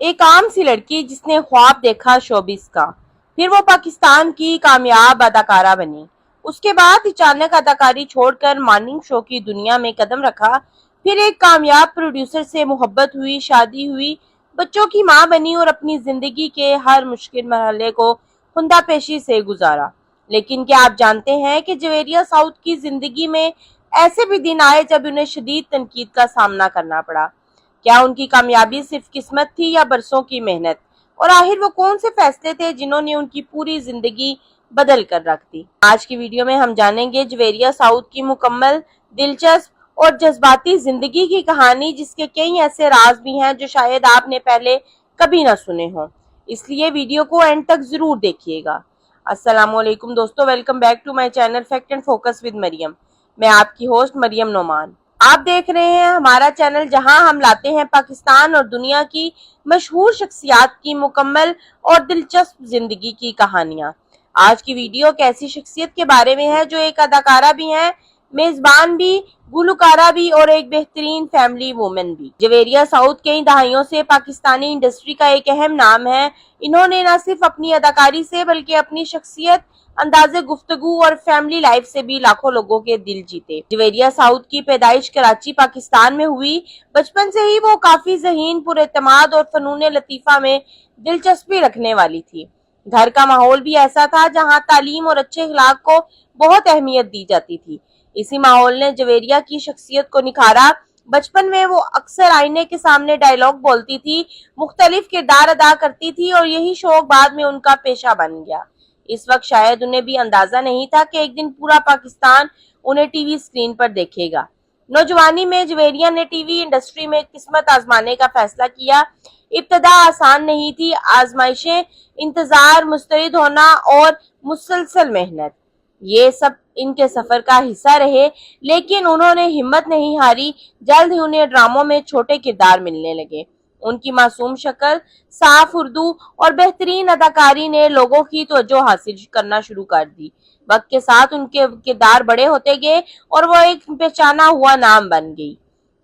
एक आम सी लड़की जिसने ख्वाब देखा शोबिस का, फिर वो पाकिस्तान की कामयाब अदाकारा बनी। उसके बाद अचानक अदाकारी छोड़कर मॉर्निंग शो की दुनिया में कदम रखा। फिर एक कामयाब प्रोड्यूसर से मोहब्बत हुई, शादी हुई, बच्चों की माँ बनी और अपनी जिंदगी के हर मुश्किल मरहले को खुंदा पेशी से गुजारा। लेकिन क्या आप जानते हैं कि जवेरिया साउथ की जिंदगी में ऐसे भी दिन आए जब उन्हें शदीद तनकीद का सामना करना पड़ा। क्या उनकी कामयाबी सिर्फ किस्मत थी या बरसों की मेहनत? और आखिर वो कौन से फैसले थे जिन्होंने उनकी पूरी जिंदगी बदल कर रख दी? आज की वीडियो में हम जानेंगे जवेरिया साउथ की मुकम्मल, दिलचस्प और जज्बाती जिंदगी की कहानी, जिसके कई ऐसे राज भी हैं जो शायद आपने पहले कभी ना सुने हों। इसलिए वीडियो को एंड तक जरूर देखिएगा। अस्सलाम वालेकुम दोस्तों, welcome back to my channel Fact and Focus with Mariam. मैं आपकी होस्ट मरियम नोमान। आप देख रहे हैं हमारा चैनल, जहां हम लाते हैं पाकिस्तान और दुनिया की मशहूर शख्सियात की मुकम्मल और दिलचस्प जिंदगी की कहानियां। आज की वीडियो एक ऐसी शख्सियत के बारे में है जो एक अदाकारा भी हैं, मेजबान भी, गुलकारा भी और एक बेहतरीन फैमिली वुमेन भी। जवेरिया साउथ कई दहाइयों से पाकिस्तानी इंडस्ट्री का एक अहम नाम है। इन्होंने न सिर्फ अपनी अदाकारी से बल्कि अपनी शख्सियत, अंदाजे गुफ्तगू और फैमिली लाइफ से भी लाखों लोगों के दिल जीते। जवेरिया साउथ की पैदाइश कराची, पाकिस्तान में हुई। बचपन से ही वो काफी ज़हीन, पुरएतमाद और फनून लतीफा में दिलचस्पी रखने वाली थी। घर का माहौल भी ऐसा था जहां तालीम और अच्छे अखलाक को बहुत अहमियत दी जाती थी। इसी माहौल ने जवेरिया की शख्सियत को निखारा। बचपन में वो अक्सर आईने के सामने डायलॉग बोलती थी, मुख्तलिफ किरदार अदा करती थी और यही शौक बाद में उनका पेशा बन गया। इस वक्त शायद उन्हें भी अंदाजा नहीं था कि एक दिन पूरा पाकिस्तान उन्हें टीवी स्क्रीन पर देखेगा। नौजवानी में जवेरिया ने टीवी इंडस्ट्री में किस्मत आजमाने का फैसला किया। इब्तदा आसान नहीं थी, आजमाइशें, इंतजार, मुस्तैद होना और मुसलसल मेहनत, ये सब इनके सफर का हिस्सा रहे। लेकिन उन्होंने हिम्मत नहीं हारी। जल्द ही उन्हें ड्रामों में छोटे किरदार मिलने लगे। उनकी मासूम शक्ल, साफ उर्दू और बेहतरीन अदाकारी ने लोगों की तवज्जो हासिल करना शुरू कर दी। वक्त के साथ उनके किरदार बड़े होते गए और वो एक पहचाना हुआ नाम बन गई।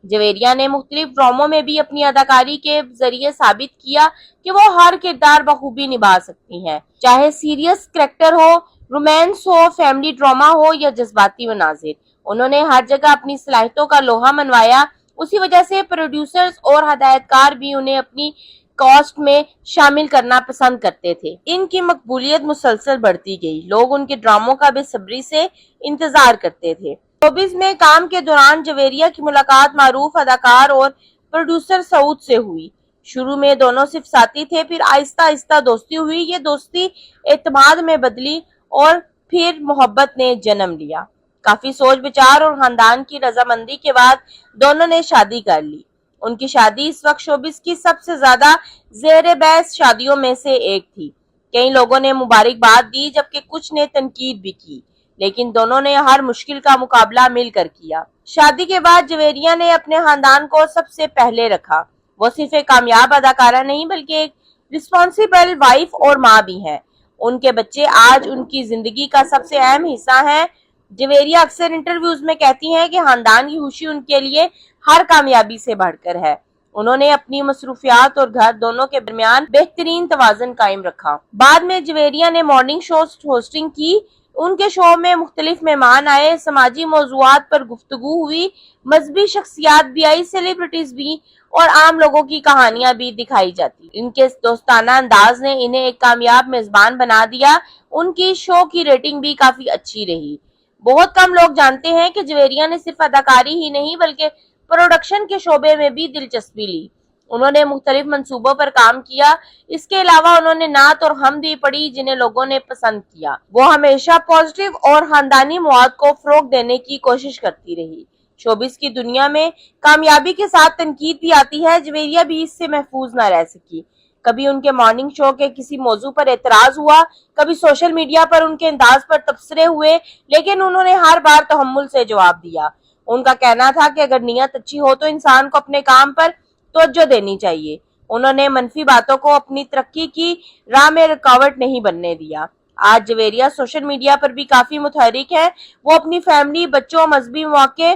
जवेरिया ने मुख्तलिफ ड्रामों में भी अपनी अदाकारी के जरिए साबित किया कि वो हर किरदार बखूबी निभा सकती हैं, चाहे सीरियस कैरेक्टर हो, रोमांस हो, फैमिली ड्रामा हो या जज्बाती मनाजिर। उन्होंने हर जगह अपनी सलाहियतों का लोहा मनवाया। उसी वजह से प्रोड्यूसर्स और हदायतकार भी उन्हें अपनी कास्ट में शामिल करना पसंद करते थे। इनकी मकबूलियत मुसलसल बढ़ती गई। लोग उनके ड्रामों का बेसब्री से इंतजार करते थे। शोबिज़ में काम के दौरान जवेरिया की मुलाकात मारूफ अदाकार और प्रोड्यूसर सऊद से हुई। शुरू में दोनों सिर्फ साथी थे, फिर आहिस्ता आहिस्ता दोस्ती हुई। ये दोस्ती एतमाद में बदली और फिर मोहब्बत ने जन्म लिया। काफी सोच विचार और खानदान की रजामंदी के बाद दोनों ने शादी कर ली। उनकी शादी इस वक्त शोबिज़ की सबसे ज्यादा ज़ेर बहस शादियों में से एक थी। कई लोगों ने मुबारकबाद दी जबकि कुछ ने तनकीद भी की, लेकिन दोनों ने हर मुश्किल का मुकाबला मिलकर किया। शादी के बाद जवेरिया ने अपने खानदान को सबसे पहले रखा। वो सिर्फ एक कामयाब अदाकारा नहीं बल्कि एक रिस्पॉन्सिबल वाइफ और माँ भी हैं। उनके बच्चे आज उनकी जिंदगी का सबसे अहम हिस्सा हैं। जवेरिया अक्सर इंटरव्यूज में कहती हैं कि खानदान की खुशी उनके लिए हर कामयाबी से बढ़कर है। उन्होंने अपनी मसरूफियात और घर दोनों के दरमियान बेहतरीन तवाज़ुन कायम रखा। बाद में जवेरिया ने मॉर्निंग शो होस्टिंग की। उनके शो में मुख्तलिफ मेहमान आए, समाजी मौज़ूआत पर गुफ्तगू हुई, मजहबी शख्सियात भी आई, सेलिब्रिटीज भी और आम लोगों की कहानियां भी दिखाई जाती। इनके दोस्ताना अंदाज ने इन्हें एक कामयाब मेजबान बना दिया। उनकी शो की रेटिंग भी काफी अच्छी रही। बहुत कम लोग जानते हैं कि जवेरिया ने सिर्फ अदाकारी ही नहीं बल्कि प्रोडक्शन के शोबे में भी दिलचस्पी ली। उन्होंने मुख्तलिफ मंसूबों पर काम किया। इसके अलावा उन्होंने नात और हम भी पढ़ी जिन्हें लोगों ने पसंद किया। वो हमेशा पॉजिटिव और खानदानी मवाद को फरोग देने की कोशिश करती रही। शोबिस की दुनिया में कामयाबी के साथ तनकीद भी आती है। जवेरिया भी इससे महफूज न रह सकी। कभी उनके मॉर्निंग शो के किसी मौजू पर एतराज हुआ, कभी सोशल मीडिया पर उनके अंदाज पर तबसरे हुए, लेकिन उन्होंने हर बार तहम्मुल से जवाब दिया। उनका कहना था कि अगर नीयत अच्छी हो तो इंसान को अपने काम पर तवज्जो देनी चाहिए। उन्होंने मनफी बातों को अपनी तरक्की की राह में रुकावट नहीं बनने दिया। आज जवेरिया सोशल मीडिया पर भी काफी मुतहरिक है। वो अपनी फैमिली, बच्चों, मजहबी मौके,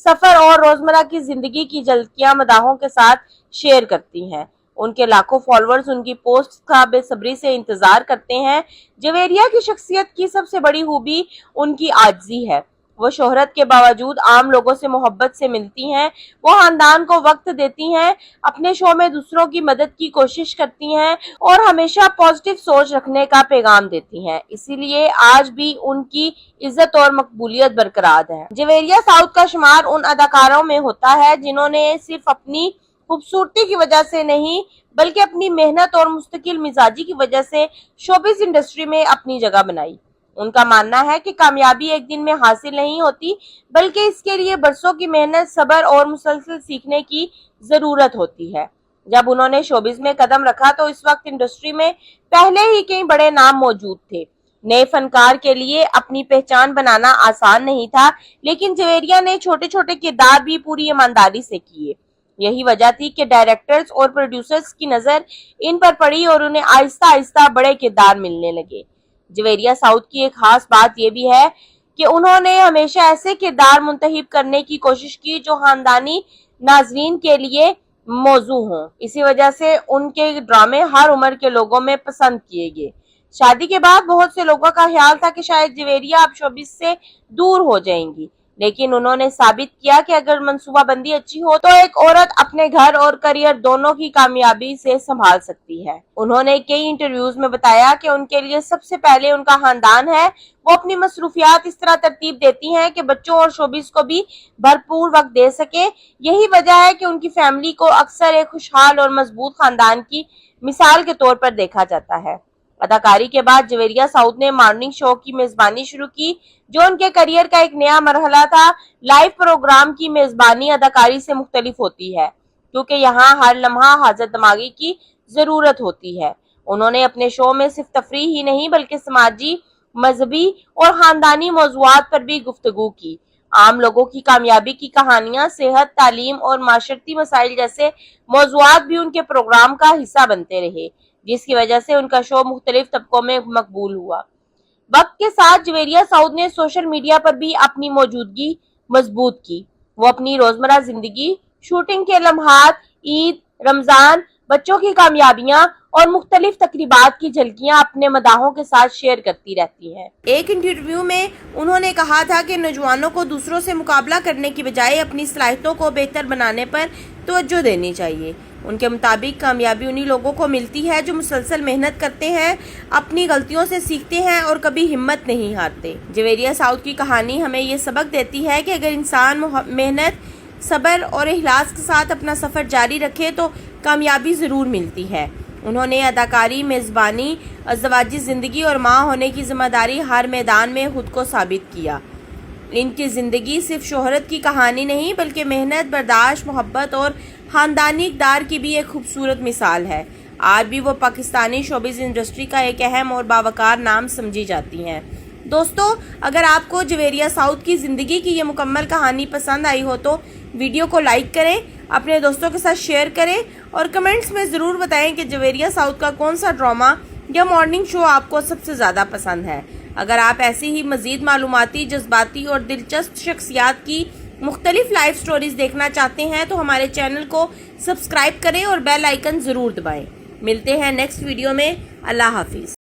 सफर और रोजमर्रा की जिंदगी की झलकियां मदाहों के साथ शेयर करती हैं। ان کے لاکھوں فالورز ان کی پوسٹ کا بے صبری سے انتظار کرتے ہیں۔ جویریہ کی شخصیت کی سب سے بڑی خوبی ان کی عاجزی ہے۔ وہ شہرت کے باوجود عام لوگوں سے محبت سے ملتی ہیں، وہ خاندان کو وقت دیتی ہیں، اپنے شو میں دوسروں کی مدد کی کوشش کرتی ہیں اور ہمیشہ پازیٹیو سوچ رکھنے کا پیغام دیتی ہیں۔ اسی لیے آج بھی ان کی عزت اور مقبولیت برقرار ہے۔ جویریہ ساؤتھ کا شمار ان اداکاروں میں ہوتا ہے جنہوں نے صرف اپنی خوبصورتی کی وجہ سے نہیں بلکہ اپنی محنت اور مستقل مزاجی کی وجہ سے شوبز انڈسٹری میں اپنی جگہ بنائی۔ ان کا ماننا ہے کہ کامیابی ایک دن میں حاصل نہیں ہوتی بلکہ اس کے لیے برسوں کی محنت، صبر اور مسلسل سیکھنے کی ضرورت ہوتی ہے۔ جب انہوں نے شوبز میں قدم رکھا تو اس وقت انڈسٹری میں پہلے ہی کئی بڑے نام موجود تھے۔ نئے فنکار کے لیے اپنی پہچان بنانا آسان نہیں تھا، لیکن جویریہ نے چھوٹے چھوٹے کردار بھی پوری ایمانداری سے کیے۔ یہی وجہ تھی کہ ڈائریکٹرز اور پروڈیوسرز کی نظر ان پر پڑی اور انہیں آہستہ آہستہ بڑے کردار ملنے لگے۔ جویریہ ساؤتھ کی ایک خاص بات یہ بھی ہے کہ انہوں نے ہمیشہ ایسے کردار منتخب کرنے کی کوشش کی جو خاندانی ناظرین کے لیے موزوں ہوں۔ اسی وجہ سے ان کے ڈرامے ہر عمر کے لوگوں میں پسند کیے گئے۔ شادی کے بعد بہت سے لوگوں کا خیال تھا کہ شاید جویریہ اب شوبز سے دور ہو جائیں گی، لیکن انہوں نے ثابت کیا کہ اگر منصوبہ بندی اچھی ہو تو ایک عورت اپنے گھر اور کریئر دونوں کی کامیابی سے سنبھال سکتی ہے۔ انہوں نے کئی انٹرویوز میں بتایا کہ ان کے لیے سب سے پہلے ان کا خاندان ہے۔ وہ اپنی مصروفیات اس طرح ترتیب دیتی ہیں کہ بچوں اور شوبز کو بھی بھرپور وقت دے سکے۔ یہی وجہ ہے کہ ان کی فیملی کو اکثر ایک خوشحال اور مضبوط خاندان کی مثال کے طور پر دیکھا جاتا ہے۔ اداکاری کے بعد جویریہ ساؤتھ نے مارننگ شو کی میزبانی شروع کی، جو ان کے کریئر کا ایک نیا مرحلہ تھا۔ لائیو پروگرام کی میزبانی اداکاری سے مختلف ہوتی ہے کیونکہ یہاں ہر لمحہ حاضر دماغی کی ضرورت ہوتی ہے۔ انہوں نے اپنے شو میں صرف تفریح ہی نہیں بلکہ سماجی، مذہبی اور خاندانی موضوعات پر بھی گفتگو کی۔ عام لوگوں کی کامیابی کی کہانیاں، صحت، تعلیم اور معاشرتی مسائل جیسے موضوعات بھی ان کے پروگرام کا حصہ بنتے رہے، جس کی وجہ سے ان کا شو مختلف طبقوں میں مقبول ہوا۔ وقت کے ساتھ جویریہ ساؤتھ نے سوشل میڈیا پر بھی اپنی موجودگی مضبوط کی۔ وہ اپنی روزمرہ زندگی، شوٹنگ کے لمحات، عید، رمضان، بچوں کی کامیابیاں اور مختلف تقریبات کی جھلکیاں اپنے مداحوں کے ساتھ شیئر کرتی رہتی ہیں۔ ایک انٹرویو میں انہوں نے کہا تھا کہ نوجوانوں کو دوسروں سے مقابلہ کرنے کی بجائے اپنی صلاحیتوں کو بہتر بنانے پر توجہ دینی چاہیے۔ ان کے مطابق کامیابی انہی لوگوں کو ملتی ہے جو مسلسل محنت کرتے ہیں، اپنی غلطیوں سے سیکھتے ہیں اور کبھی ہمت نہیں ہارتے۔ جویریہ ساؤتھ کی کہانی ہمیں یہ سبق دیتی ہے کہ اگر انسان محنت، صبر اور اخلاص کے ساتھ اپنا سفر جاری رکھے تو کامیابی ضرور ملتی ہے۔ انہوں نے اداکاری، میزبانی، ازدواجی زندگی اور ماں ہونے کی ذمہ داری ہر میدان میں خود کو ثابت کیا۔ ان کی زندگی صرف شہرت کی کہانی نہیں بلکہ محنت، برداشت، محبت اور خاندانی اقدار کی بھی ایک خوبصورت مثال ہے۔ آج بھی وہ پاکستانی شوبز انڈسٹری کا ایک اہم اور باوقار نام سمجھی جاتی ہیں۔ دوستو، اگر آپ کو جویریہ ساؤتھ کی زندگی کی یہ مکمل کہانی پسند آئی ہو تو ویڈیو کو لائک کریں، اپنے دوستوں کے ساتھ شیئر کریں اور کمنٹس میں ضرور بتائیں کہ جویریہ ساؤتھ کا کون سا ڈرامہ یا مارننگ شو آپ کو سب سے زیادہ پسند ہے۔ اگر آپ ایسی ہی مزید معلوماتی، جذباتی اور دلچسپ شخصیات کی مختلف لائف سٹوریز دیکھنا چاہتے ہیں تو ہمارے چینل کو سبسکرائب کریں اور بیل آئیکن ضرور دبائیں۔ ملتے ہیں نیکسٹ ویڈیو میں۔ اللہ حافظ۔